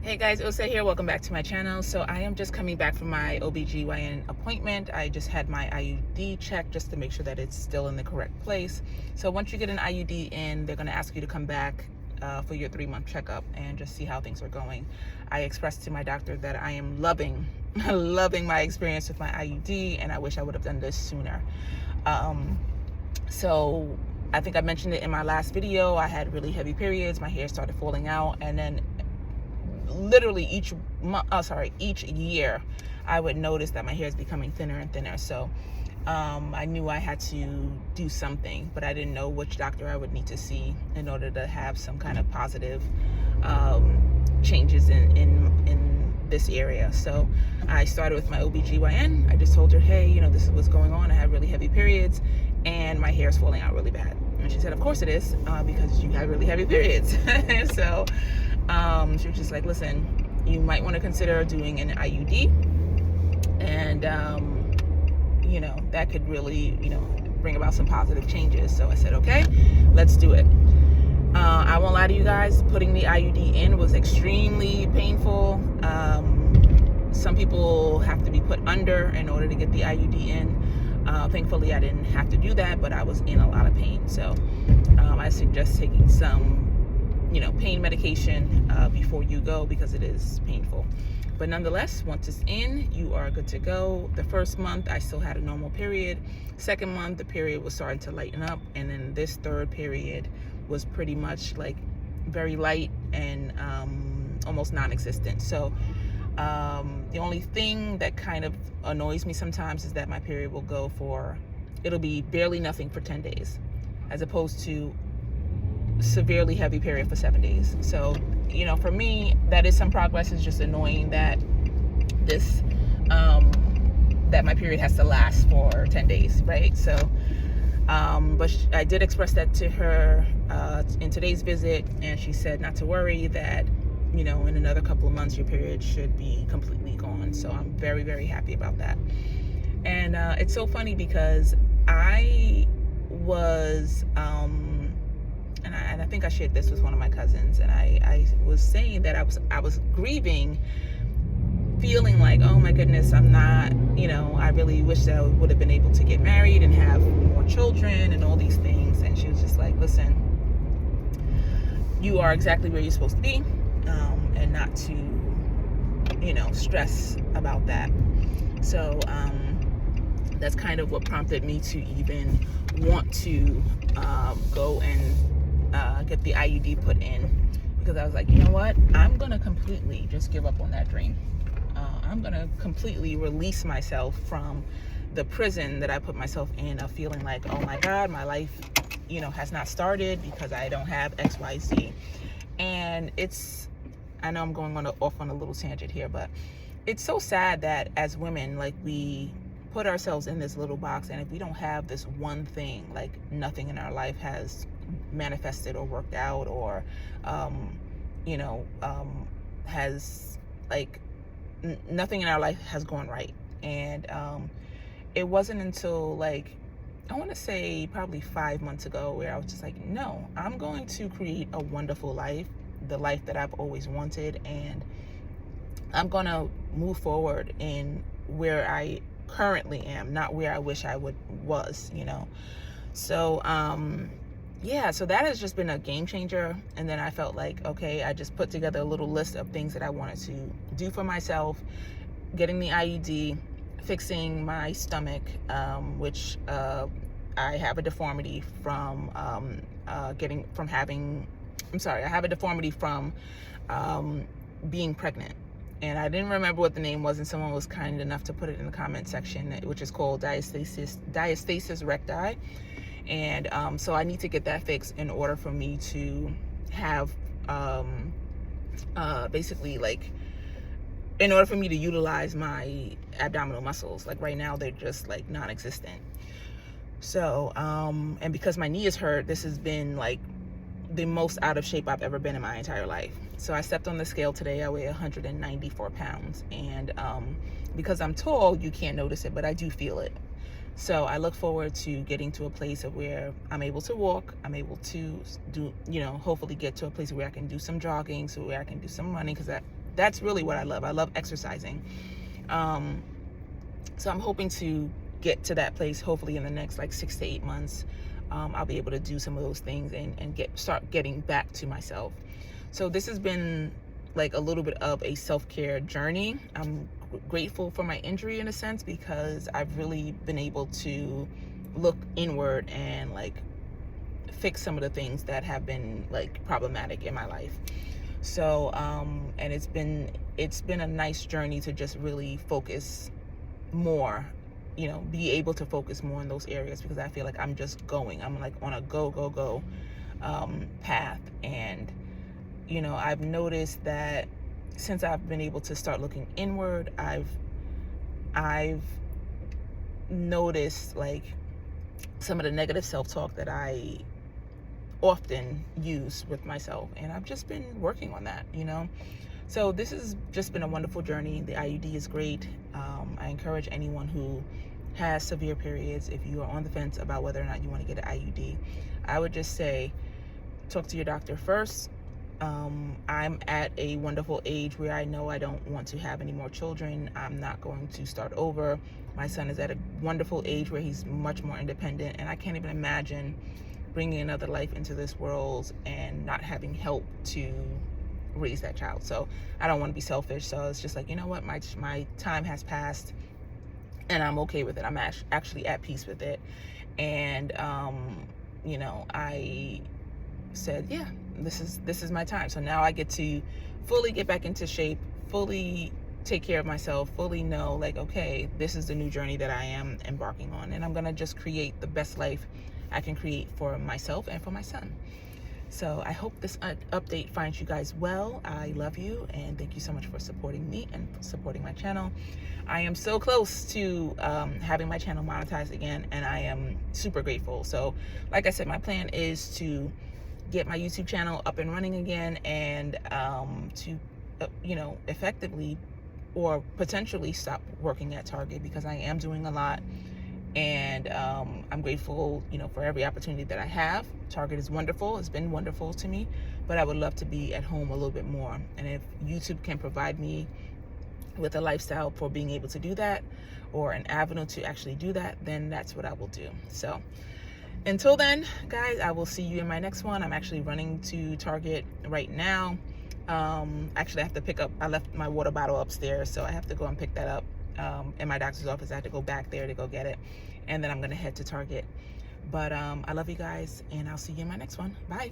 Hey guys, Osa here. Welcome back to my channel. So I am just coming back from my OBGYN appointment. I just had my IUD checked just to make sure that it's still in the correct place. So once you get an IUD in, they're going to ask you to come back for your 3-month checkup and just see how things are going. I expressed to my doctor that I am loving my experience with my IUD, and I wish I would have done this sooner. So I think I mentioned it in my last video. I had really heavy periods. My hair started falling out, and then literally each year I would notice that my hair is becoming thinner and thinner. So I knew I had to do something, but I didn't know which doctor I would need to see in order to have some kind of positive changes in this area. So I started with my OBGYN. I just told her, hey, this is what's going on. I have really heavy periods and my hair is falling out really bad. And she said, of course it is, because you have really heavy periods. So she was just like, listen, you might want to consider doing an IUD, and that could really bring about some positive changes. So I said, okay, let's do it. I won't lie to you guys, putting the IUD in was extremely painful. Some people have to be put under in order to get the IUD in. Thankfully I didn't have to do that, but I was in a lot of pain. So I suggest taking some pain medication before you go, because it is painful. But nonetheless, once it's in, you are good to go. The first month I still had a normal period. Second month the period was starting to lighten up, and then this third period was pretty much like very light and almost non-existent. So the only thing that kind of annoys me sometimes is that my period will go it'll be barely nothing for 10 days, as opposed to severely heavy period for 7 days. So for me, that is some progress. It's just annoying that this that my period has to last for 10 days, right? So but I did express that to her in today's visit, and she said not to worry, that in another couple of months your period should be completely gone. So I'm very, very happy about that. And it's so funny because I was and I think I shared this with one of my cousins, and I was saying that I was grieving, feeling like, oh my goodness, I'm not, I really wish that I would have been able to get married and have more children and all these things. And she was just like, listen, you are exactly where you're supposed to be, and not to stress about that. So that's kind of what prompted me to even want to go and get the IUD put in, because I was like, you know what, I'm gonna completely just give up on that dream. I'm gonna completely release myself from the prison that I put myself in, of feeling like, oh my God, my life has not started because I don't have XYZ. And I know I'm going off on a little tangent here, but it's so sad that as women, like, we put ourselves in this little box, and if we don't have this one thing, like, nothing in our life has manifested or worked out, or has, like, nothing in our life has gone right. And it wasn't until, like, I want to say probably 5 months ago, where I was just like, no, I'm going to create a wonderful life, the life that I've always wanted, and I'm gonna move forward in where I currently am, not where I wish I was. So yeah, so that has just been a game changer. And then I felt like, okay, I just put together a little list of things that I wanted to do for myself: getting the IUD, fixing my stomach, which I have a deformity from I have a deformity from being pregnant. And I didn't remember what the name was, and someone was kind enough to put it in the comment section, which is called diastasis recti. And so I need to get that fixed in order for me to have basically, like, in order for me to utilize my abdominal muscles. Like, right now they're just like non-existent. So and because my knee is hurt, this has been like the most out of shape I've ever been in my entire life. So I stepped on the scale today. I weigh 194 pounds. And because I'm tall, you can't notice it, but I do feel it. So I look forward to getting to a place of where I'm able to walk. I'm able to do, hopefully get to a place where I can do some jogging, so where I can do some running, because that's really what I love. I love exercising. So I'm hoping to get to that place hopefully in the next like 6 to 8 months. I'll be able to do some of those things and start getting back to myself. So this has been like a little bit of a self-care journey. I'm grateful for my injury in a sense, because I've really been able to look inward and like fix some of the things that have been like problematic in my life. So and it's been a nice journey to just really focus more, be able to focus more in those areas, because I feel like I'm like on a go path. And I've noticed that since I've been able to start looking inward, I've noticed like some of the negative self-talk that I often use with myself, and I've just been working on that. So this has just been a wonderful journey. The IUD is great. I encourage anyone who has severe periods, if you are on the fence about whether or not you want to get an IUD, I would just say talk to your doctor first. I'm at a wonderful age where I know I don't want to have any more children. I'm not going to start over. My son is at a wonderful age where he's much more independent, and I can't even imagine bringing another life into this world and not having help to raise that child. So I don't want to be selfish. So it's just like, you know what, my time has passed and I'm okay with it. I'm actually at peace with it. And I said, yeah, this is my time. So now I get to fully get back into shape, fully take care of myself, fully know like, okay, this is the new journey that I am embarking on, and I'm gonna just create the best life I can create for myself and for my son. So I hope this update finds you guys well. I love you, and thank you so much for supporting me and supporting my channel. I am so close to having my channel monetized again, and I am super grateful. So like I said, my plan is to get my YouTube channel up and running again, and to effectively or potentially stop working at Target, because I am doing a lot. And I'm grateful, for every opportunity that I have. Target is wonderful. It's been wonderful to me, but I would love to be at home a little bit more. And if YouTube can provide me with a lifestyle for being able to do that, or an avenue to actually do that, then that's what I will do. So until then, guys, I will see you in my next one. I'm actually running to Target right now. Actually, I have to I left my water bottle upstairs, so I have to go and pick that up. In my doctor's office. I had to go back there to go get it, and then I'm gonna head to Target. But I love you guys, and I'll see you in my next one. Bye.